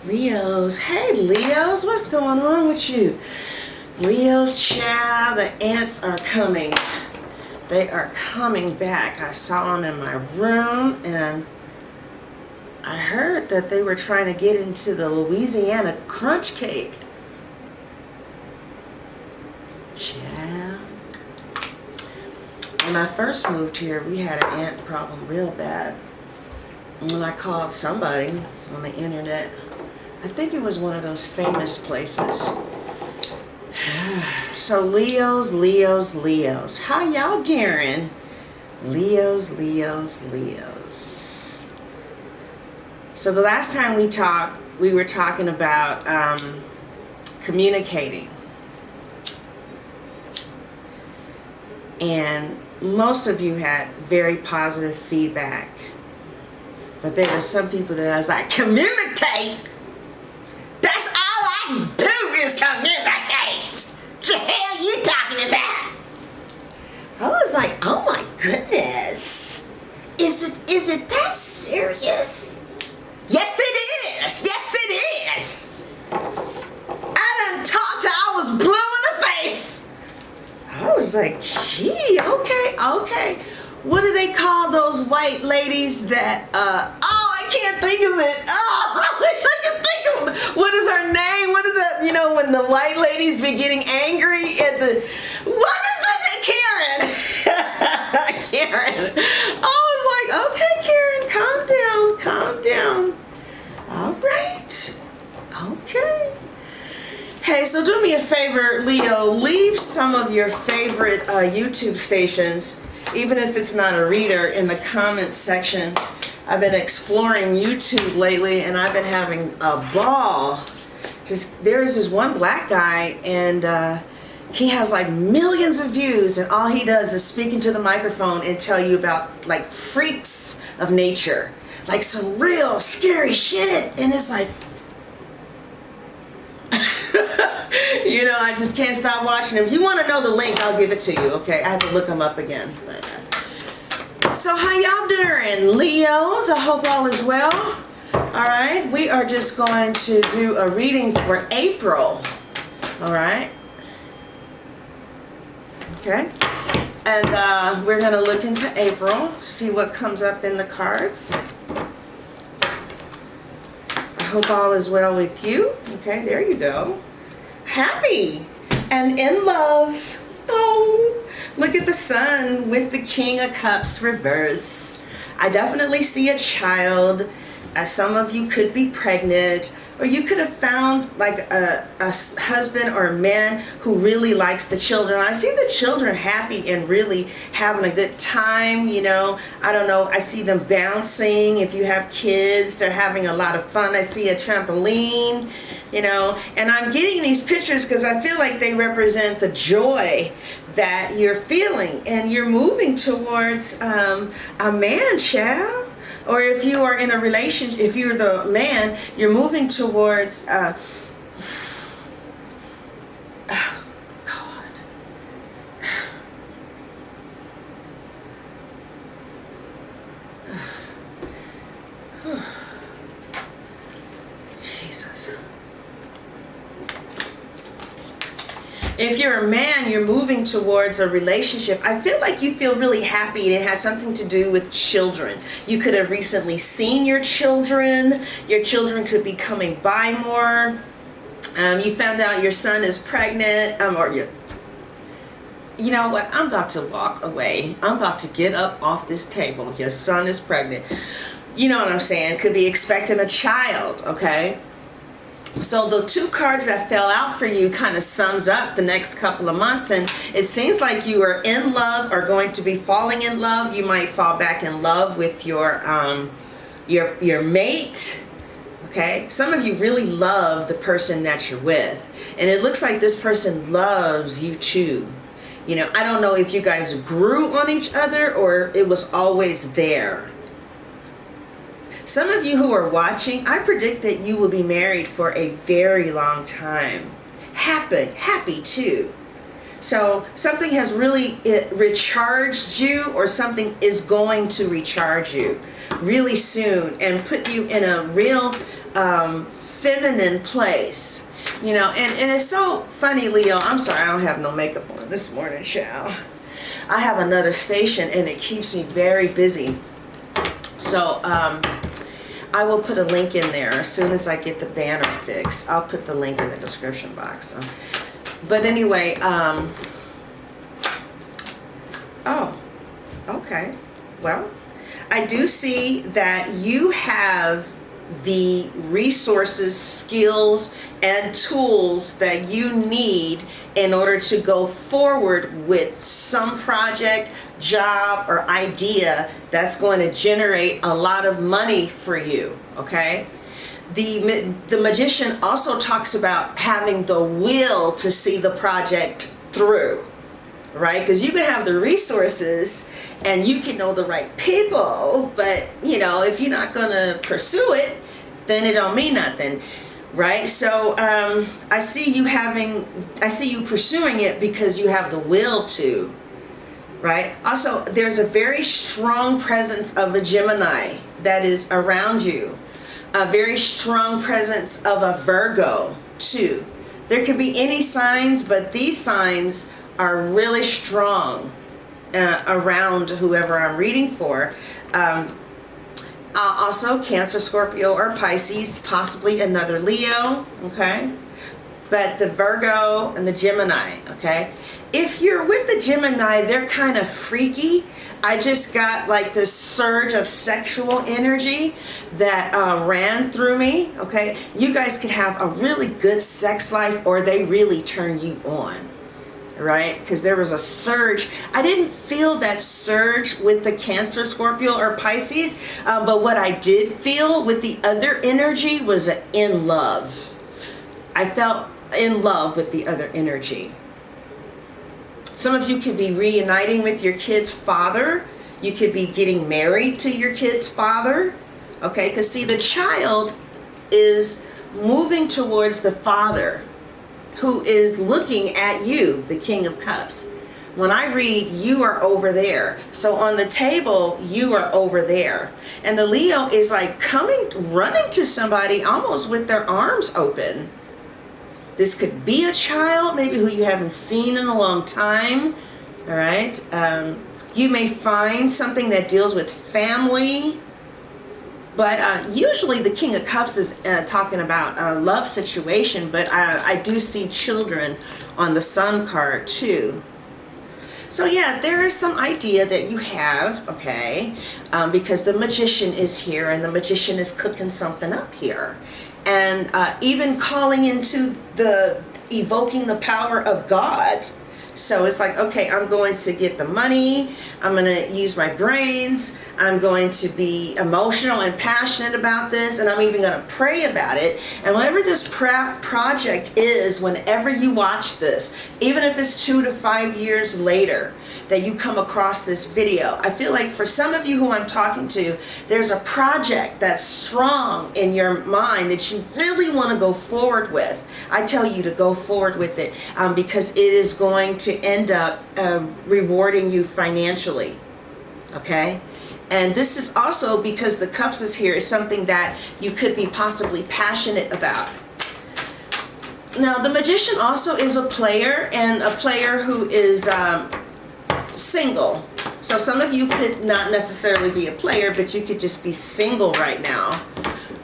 Leos, hey Leos, what's going on with you? Leos, child, the ants are coming. They are coming back. I saw them in my room and I heard that they were trying to get into the Louisiana crunch cake. Child. When I first moved here, we had an ant problem real bad. When I called somebody on the internet, I think it was one of those famous places. So Leos, Leos, Leos. How y'all doing? Leos, Leos, Leos. So the last time we talked, we were talking about communicating. And most of you had very positive feedback. But there were some people that I was like, communicate? That's all I do is communicate. What the hell you talking about? I was like, oh my goodness. Is it that serious? Yes it is. Yes it is. I done talked till I was blue in the face. I was like, gee, okay. What do they call those white ladies that, I can't think of it. Oh, I wish I could think of it. What is her name? What is that, when the white ladies be getting angry at what is that? Karen. Karen. I was like, okay, Karen, calm down. All right. Okay. Hey, so do me a favor, Leo, leave some of your favorite YouTube stations, even if it's not a reader, in the comments section. I've been exploring YouTube lately and I've been having a ball. There's this one black guy and he has like millions of views and all he does is speak into the microphone and tell you about like freaks of nature. Like some real scary shit. And it's like, I just can't stop watching him. If you want to know the link, I'll give it to you, okay? I have to look him up again. So how y'all doing, Leos? I hope all is well. All right, we are just going to do a reading for April. All right. Okay. And we're going to look into April, see what comes up in the cards. I hope all is well with you. Okay, there you go. Happy and in love. Oh, look at the sun with the King of Cups reverse. I definitely see a child. Some of you could be pregnant, or you could have found like a husband or a man who really likes the children. I see the children happy and really having a good time, I don't know. I see them bouncing. If you have kids, they're having a lot of fun. I see a trampoline, and I'm getting these pictures because I feel like they represent the joy that you're feeling and you're moving towards a man, child. Or if you are in a relationship, if you're the man, you're moving towards, oh, God. Jesus. If you're a man, you're moving towards a relationship. I feel like you feel really happy and it has something to do with children. You could have recently seen your children. Your children could be coming by more. You found out your son is pregnant. You know what? I'm about to walk away. I'm about to get up off this table. Your son is pregnant. You know what I'm saying? Could be expecting a child, okay? So the two cards that fell out for you kind of sums up the next couple of months, and it seems like you are in love or going to be falling in love. You might fall back in love with your mate. Okay, some of you really love the person that you're with, and it looks like this person loves you too. I don't know if you guys grew on each other or it was always there. Some of you who are watching, I predict that you will be married for a very long time. Happy too. So something has really recharged you, or something is going to recharge you really soon and put you in a real feminine place, you know. And it's so funny, Leo. I'm sorry, I don't have no makeup on this morning, child. I have another station and it keeps me very busy. So I will put a link in there as soon as I get the banner fixed. I'll put the link in the description box. So. But anyway, oh, okay. Well, I do see that you have the resources, skills, and tools that you need in order to go forward with some project, job, or idea that's going to generate a lot of money for you, okay? The magician also talks about having the will to see the project through, right? Because you can have the resources and you can know the right people, but you know, if you're not gonna pursue it, then it don't mean nothing, right? So I see you pursuing it because you have the will to, right? Also, there's a very strong presence of a Gemini that is around you, a very strong presence of a Virgo too. There could be any signs, but these signs are really strong around whoever I'm reading for. Also Cancer, Scorpio, or Pisces, possibly another Leo, okay? But the Virgo and the Gemini, okay? If you're with the Gemini, they're kind of freaky. I just got like this surge of sexual energy that ran through me, okay? You guys could have a really good sex life or they really turn you on, right? Because there was a surge. I didn't feel that surge with the Cancer, Scorpio, or Pisces, but what I did feel with the other energy was in love. I felt in love with the other energy. Some of you could be reuniting with your kid's father. You could be getting married to your kid's father, okay? Because see, the child is moving towards the father, who is looking at you, the King of Cups. When I read, you are over there. So on the table, you are over there. And the Leo is like running to somebody almost with their arms open. This could be a child, maybe who you haven't seen in a long time, all right? You may find something that deals with family, but usually the King of Cups is talking about a love situation, but I do see children on the Sun card too. So yeah, there is some idea that you have, okay, because the Magician is here and the Magician is cooking something up here. And even calling into evoking the power of God. So it's like, okay, I'm going to get the money. I'm going to use my brains. I'm going to be emotional and passionate about this. And I'm even going to pray about it. And whatever this project is, whenever you watch this, even if it's 2 to 5 years later that you come across this video, I feel like for some of you who I'm talking to, there's a project that's strong in your mind that you really want to go forward with. I tell you to go forward with it because it is going to end up rewarding you financially, okay? And this is also because the Cups is here is something that you could be possibly passionate about. Now, the Magician also is a player, and a player who is single. So some of you could not necessarily be a player, but you could just be single right now.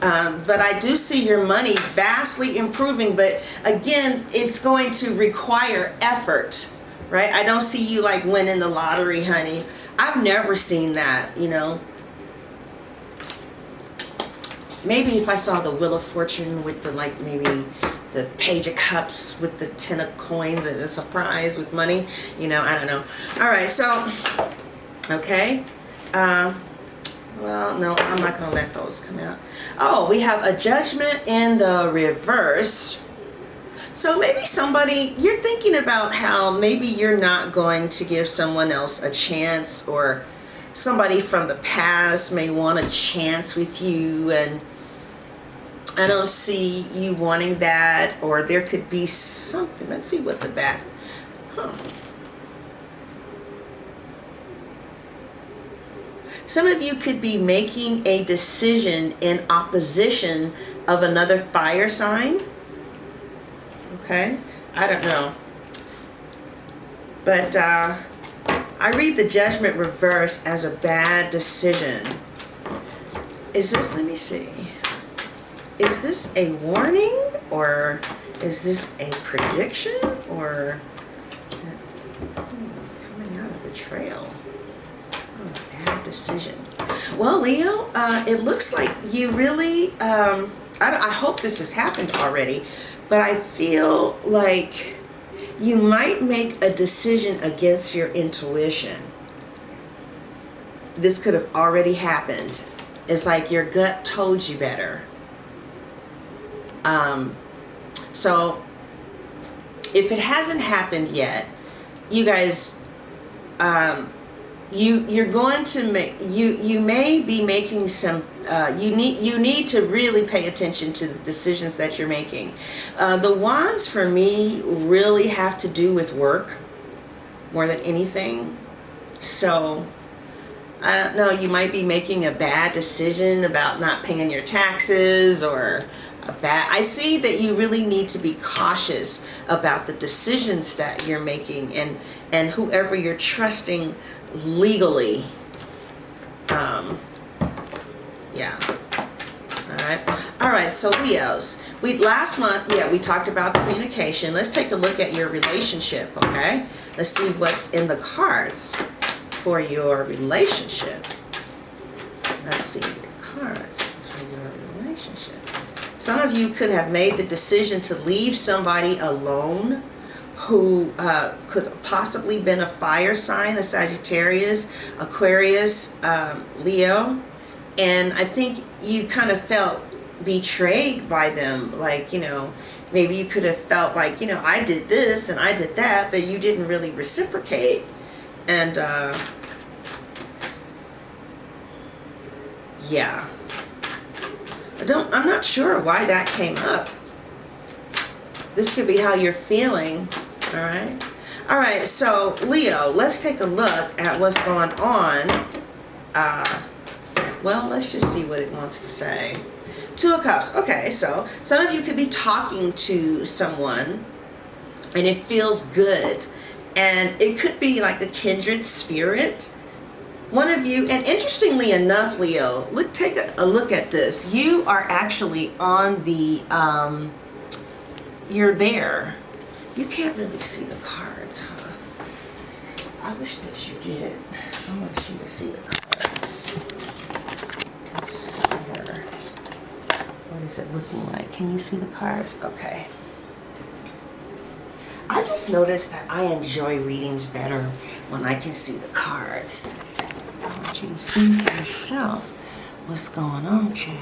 But I do see your money vastly improving, but again, it's going to require effort, right? I don't see you like winning the lottery, honey. I've never seen that, you know. Maybe if I saw the Wheel of Fortune with the like maybe the Page of Cups with the 10 of coins and a surprise with money, you know, I don't know. All right, so, okay. Well, no, I'm not going to let those come out. Oh, we have a Judgment in the reverse. So maybe somebody, you're thinking about how maybe you're not going to give someone else a chance, or somebody from the past may want a chance with you, and I don't see you wanting that, or there could be something. Let's see what the back, Some of you could be making a decision in opposition of another fire sign. Okay, I don't know. But I read the Judgment reverse as a bad decision. Is this, let me see. Is this a warning, or is this a prediction, or coming out of betrayal? Oh, bad decision. Well, Leo, it looks like you really, I hope this has happened already, but I feel like you might make a decision against your intuition. This could have already happened. It's like your gut told you better. So if it hasn't happened yet, you guys, you're going to make, you may be making some, you need to really pay attention to the decisions that you're making. The wands for me really have to do with work more than anything. So I don't know, you might be making a bad decision about not paying your taxes, or I see that you really need to be cautious about the decisions that you're making, and whoever you're trusting legally. Yeah. All right. So Leos, last month, we talked about communication. Let's take a look at your relationship. Okay. Let's see what's in the cards for your relationship. Let's see your cards for your relationship. Some of you could have made the decision to leave somebody alone who could possibly been a fire sign, a Sagittarius, Aquarius, Leo. And I think you kind of felt betrayed by them. Like, maybe you could have felt like, I did this and I did that, but you didn't really reciprocate. And yeah. I'm not sure why that came up. This could be how you're feeling. All right, so Leo, let's take a look at what's going on. Well, let's just see what it wants to say. Two of Cups. Okay, so some of you could be talking to someone and it feels good. And it could be like a kindred spirit. One of you, and interestingly enough, Leo, take a look at this. You are actually on the, you're there. You can't really see the cards, huh? I wish that you did. I want you to see the cards. Let's see here. What is it looking like? Can you see the cards? Okay. I just noticed that I enjoy readings better when I can see the cards. I want you to see for yourself what's going on, Chad.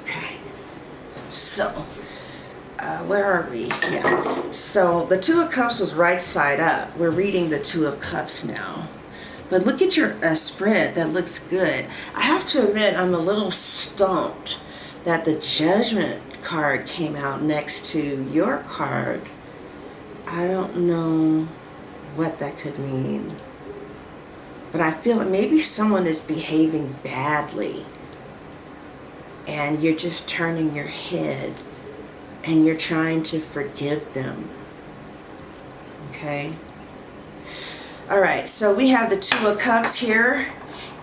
Okay. So, where are we? Yeah. So the Two of Cups was right side up. We're reading the Two of Cups now. But look at your spread. That looks good. I have to admit, I'm a little stumped that the Judgment card came out next to your card. I don't know what that could mean. But I feel like maybe someone is behaving badly. And you're just turning your head. And you're trying to forgive them. Okay? All right, so we have the Two of Cups here.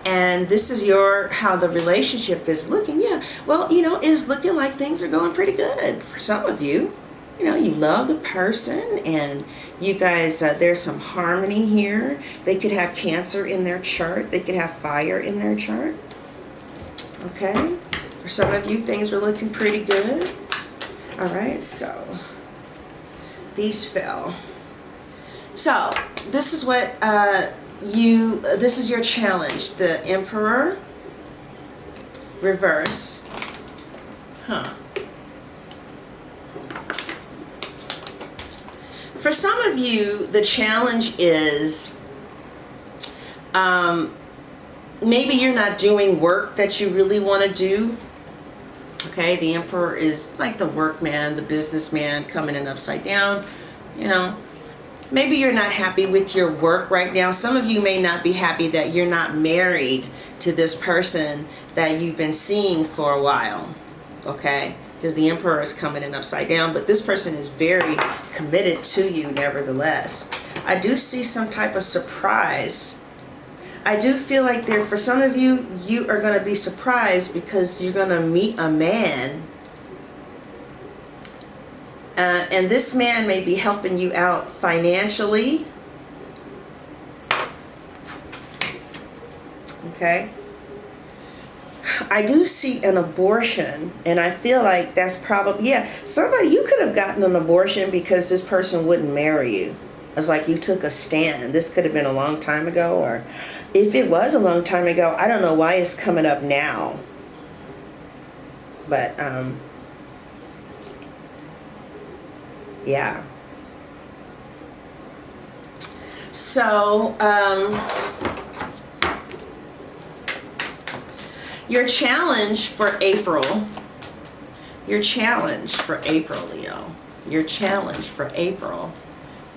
And this is how the relationship is looking. Yeah, well, it's looking like things are going pretty good for some of you. You love the person, and you guys, there's some harmony here. They could have Cancer in their chart. They could have fire in their chart. Okay? For some of you, things are looking pretty good. All right, so these fell. So this is what this is your challenge. The Emperor reverse. For some of you, the challenge is maybe you're not doing work that you really want to do. Okay, the Emperor is like the workman, the businessman coming in upside down, Maybe you're not happy with your work right now. Some of you may not be happy that you're not married to this person that you've been seeing for a while, okay? Because the Emperor is coming in upside down, but this person is very committed to you nevertheless. I do see some type of surprise. I do feel like for some of you, you are going to be surprised because you're going to meet a man. And this man may be helping you out financially. Okay. I do see an abortion, and I feel like that's probably, yeah, somebody, you could have gotten an abortion because this person wouldn't marry you. It's like you took a stand. This could have been a long time ago, or if it was a long time ago, I don't know why it's coming up now. But, yeah. So, your challenge for April, Leo, your challenge for April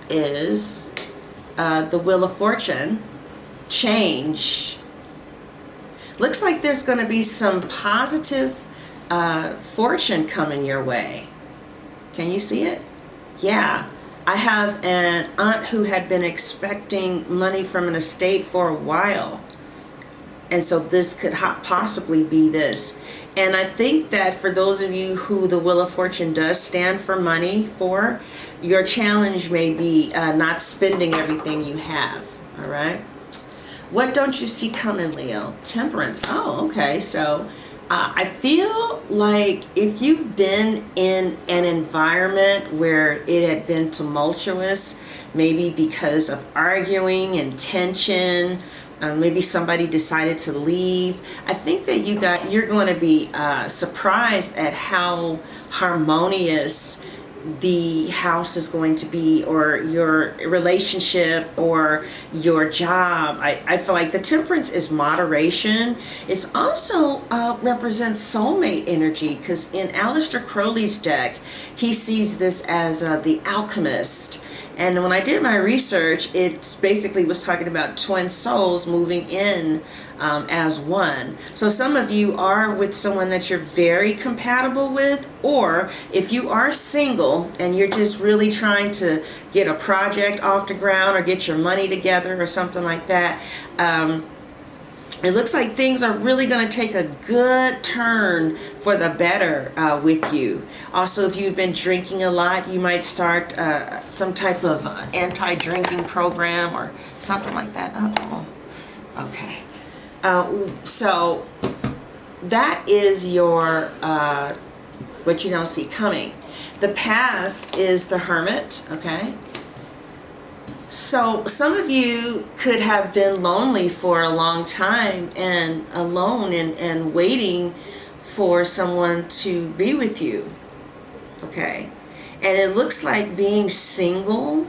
is the Wheel of Fortune, change. Looks like there's going to be some positive fortune coming your way. Can you see it? Yeah. I have an aunt who had been expecting money from an estate for a while. And so this could possibly be this. And I think that for those of you who the Wheel of Fortune does stand for money for, your challenge may be not spending everything you have. All right. What don't you see coming, Leo? Temperance. Oh, okay. So I feel like if you've been in an environment where it had been tumultuous, maybe because of arguing and tension, maybe somebody decided to leave, I think that you're going to be surprised at how harmonious the house is going to be, or your relationship, or your job. I feel like the Temperance is moderation. It's also represents soulmate energy, because in Aleister Crowley's deck, he sees this as the alchemist. And when I did my research, it basically was talking about twin souls moving in as one. So some of you are with someone that you're very compatible with, or if you are single and you're just really trying to get a project off the ground or get your money together or something like that, it looks like things are really going to take a good turn for the better with you. Also, if you've been drinking a lot, you might start some type of anti-drinking program or something like that. Oh, okay. So that is your what you don't see coming. The past is the Hermit, okay? So some of you could have been lonely for a long time and alone and waiting for someone to be with you, okay? And it looks like being single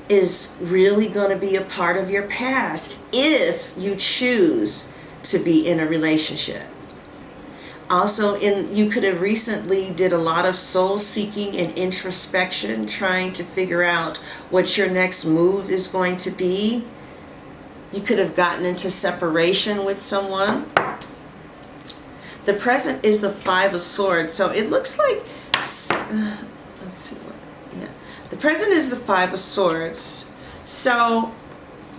is really going to be a part of your past if you choose to be in a relationship. Also, you could have recently did a lot of soul seeking and introspection, trying to figure out what your next move is going to be. You could have gotten into separation with someone. The present is the Five of Swords. So it looks like, let's see what, yeah. The present is the Five of Swords. So,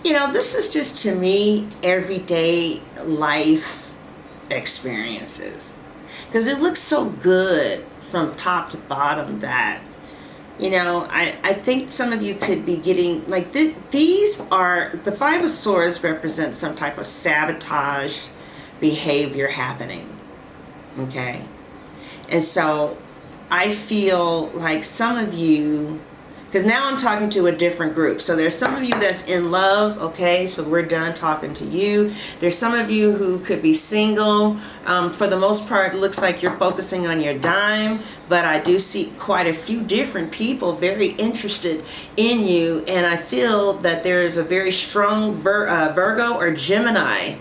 this is just, to me, everyday life experiences. Because it looks so good from top to bottom that, I think some of you could be getting, like, these are, the Five of Swords represent some type of sabotage behavior happening, okay? And so I feel like some of you, because now I'm talking to a different group. So there's some of you that's in love, okay? So we're done talking to you. There's some of you who could be single. For the most part, it looks like you're focusing on your dime, but I do see quite a few different people very interested in you. And I feel that there is a very strong Virgo or Gemini,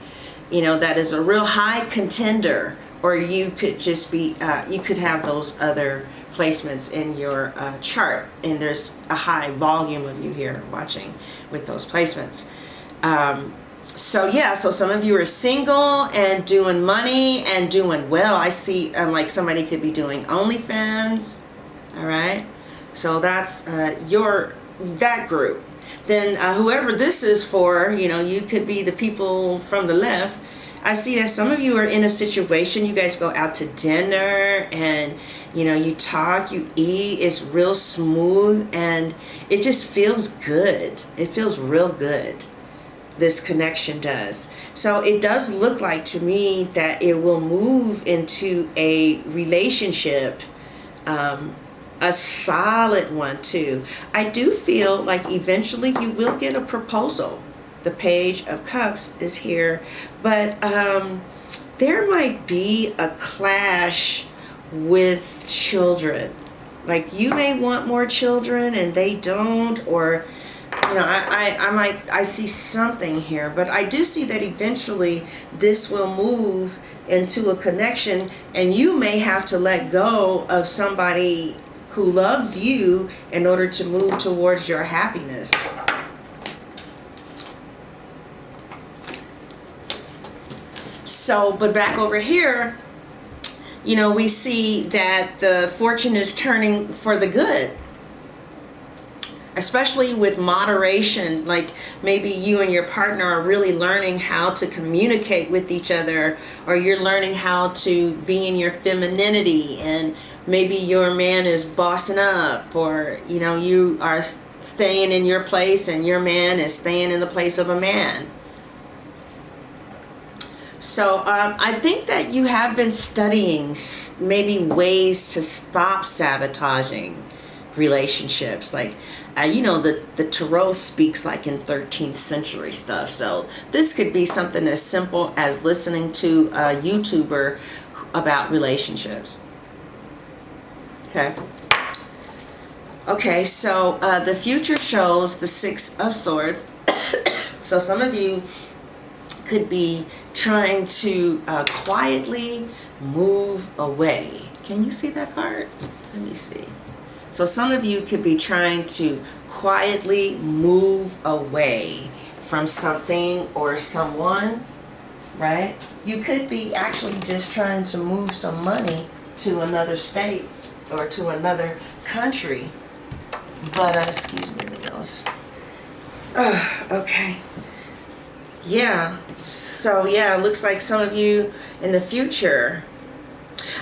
that is a real high contender or you could just be, you could have those other placements in your chart, and there's a high volume of you here watching with those placements. So yeah, so some of you are single and doing money and doing well. I see like somebody could be doing OnlyFans. All right, so that's that group. Then whoever this is for, you know, you could be the people from the left. I see that some of you are in a situation, you guys go out to dinner and, you know, you talk, you eat, it's real smooth and it just feels good. It feels real good. This connection does. So it does look like to me that it will move into a relationship, a solid one too. I do feel like eventually you will get a proposal. The Page of Cups is here, but there might be a clash with children. Like you may want more children and they don't, or you know, I see something here, but I do see that eventually this will move into a connection, and you may have to let go of somebody who loves you in order to move towards your happiness. So, but back over here, you know, we see that the fortune is turning for the good, especially with moderation. Like maybe you and your partner are really learning how to communicate with each other, or you're learning how to be in your femininity, and maybe your man is bossing up, or you know, you are staying in your place and your man is staying in the place of a man. So I think that you have been studying maybe ways to stop sabotaging relationships. Like, you know, the Tarot speaks like in 13th century stuff. So this could be something as simple as listening to a YouTuber about relationships. Okay. Okay, so the future shows the Six of Swords. So some of you could be trying to quietly move away. Can you see that card? Let me see. So some of you could be trying to quietly move away from something or someone, right? You could be actually just trying to move some money to another state or to another country. But, excuse me, Leos. Okay. Yeah, so yeah, it looks like some of you in the future.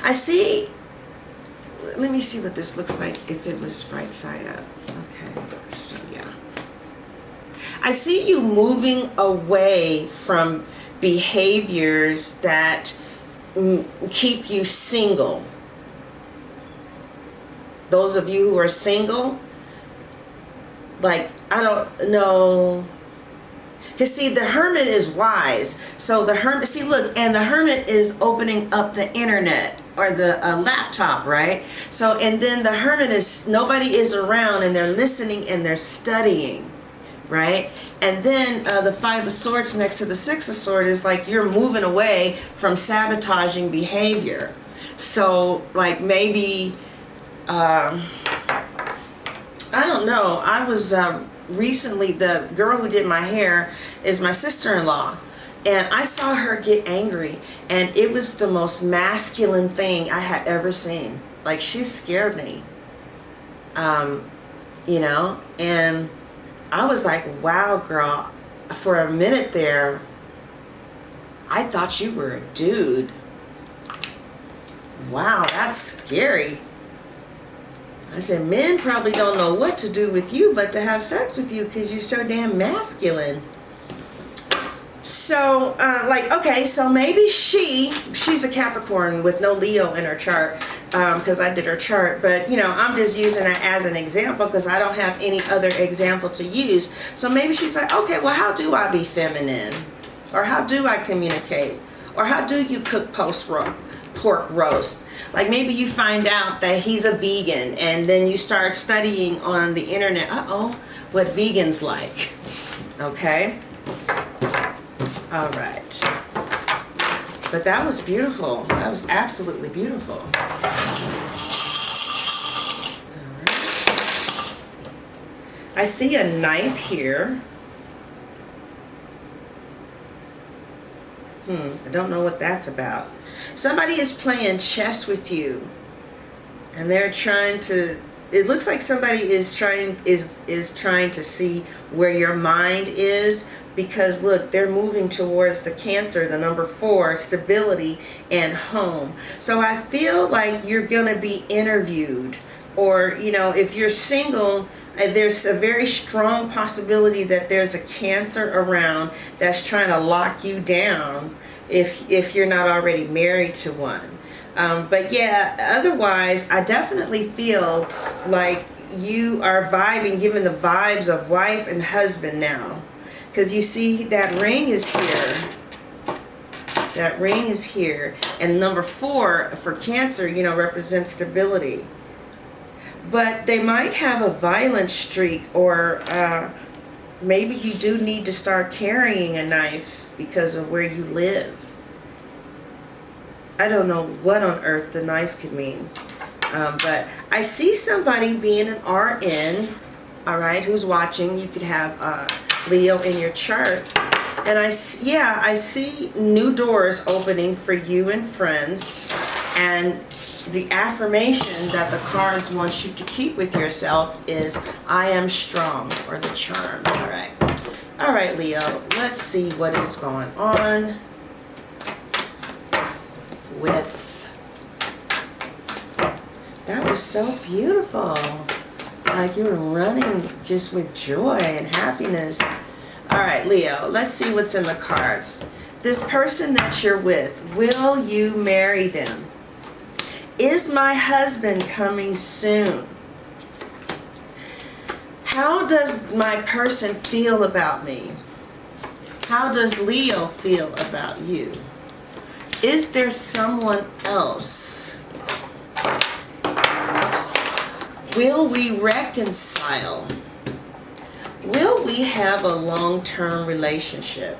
I see, let me see what this looks like if it was right side up. Okay, so yeah. I see you moving away from behaviors that keep you single. Those of you who are single, like, I don't know. Because see, the Hermit is wise. So the Hermit, see, look, and the Hermit is opening up the internet or the laptop, right? So, and then the Hermit is, nobody is around and they're listening and they're studying, right? And then the Five of Swords next to the Six of Swords is like you're moving away from sabotaging behavior. So, like maybe, I don't know, I was... recently, the girl who did my hair is my sister-in-law, and I saw her get angry, and it was the most masculine thing I had ever seen. Like, she scared me, you know, and I was like, wow, girl, for a minute there, I thought you were a dude. Wow, that's scary. I said, men probably don't know what to do with you but to have sex with you because you're so damn masculine. So, like, okay, so maybe she's a Capricorn with no Leo in her chart, because I did her chart. But, you know, I'm just using it as an example because I don't have any other example to use. So maybe she's like, okay, well, how do I be feminine? Or how do I communicate? Or how do you cook pork roast? Like maybe you find out that he's a vegan and then you start studying on the internet, what vegans like. Okay? All right. But that was beautiful. That was absolutely beautiful. All right. I see a knife here. I don't know what that's about. Somebody is playing chess with you, and they're trying to, it looks like somebody is trying to see where your mind is, because look, they're moving towards the Cancer, the number 4, stability and home. So I feel like you're going to be interviewed, or if you're single, there's a very strong possibility that there's a Cancer around that's trying to lock you down if you're not already married to one. But yeah, otherwise, I definitely feel like you are vibing, given the vibes of wife and husband now. Because you see that ring is here. That ring is here. And number 4 for Cancer, represents stability. But they might have a violent streak, or maybe you do need to start carrying a knife because of where you live. I don't know what on earth the knife could mean. But I see somebody being an RN, all right, who's watching. You could have Leo in your chart. And I see new doors opening for you and friends. And the affirmation that the cards want you to keep with yourself is, I am strong, or the charm. All right, Leo, let's see what is going on with, that was so beautiful. Like you were running just with joy and happiness. All right, Leo, let's see what's in the cards. This person that you're with, will you marry them? Is my husband coming soon? How does my person feel about me? How does Leo feel about you? Is there someone else? Will we reconcile? Will we have a long-term relationship?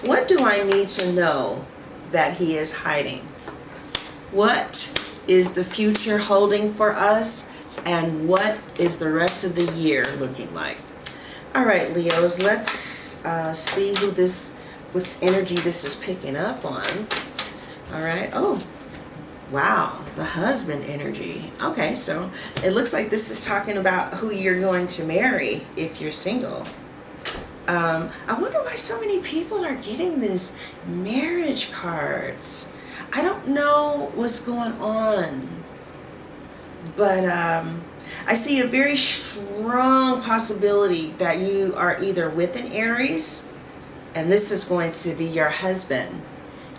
What do I need to know that he is hiding? What is the future holding for us? And what is the rest of the year looking like? All right, Leos, let's see which energy this is picking up on. All right. Oh, wow. The husband energy. Okay, so it looks like this is talking about who you're going to marry if you're single. I wonder why so many people are getting these marriage cards. I don't know what's going on, but I see a very strong possibility that you are either with an Aries, and this is going to be your husband,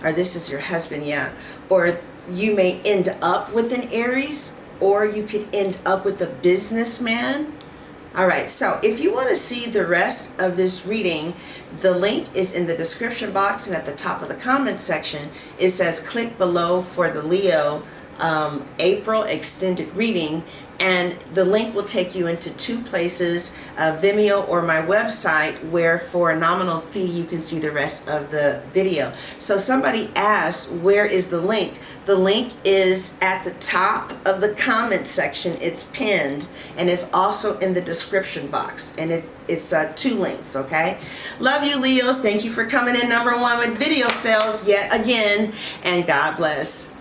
or this is your husband, yeah, or you may end up with an Aries, or you could end up with a businessman. All right, so if you want to see the rest of this reading, the link is in the description box, and at the top of the comment section, it says click below for the Leo April extended reading, and the link will take you into 2 places, Vimeo or my website, where for a nominal fee you can see the rest of the video. So somebody asked, where is the link? The link is at the top of the comment section. It's pinned, and it's also in the description box, and it's 2 links. Okay, love you, Leos. Thank you for coming in #1 with video sales yet again, and God bless.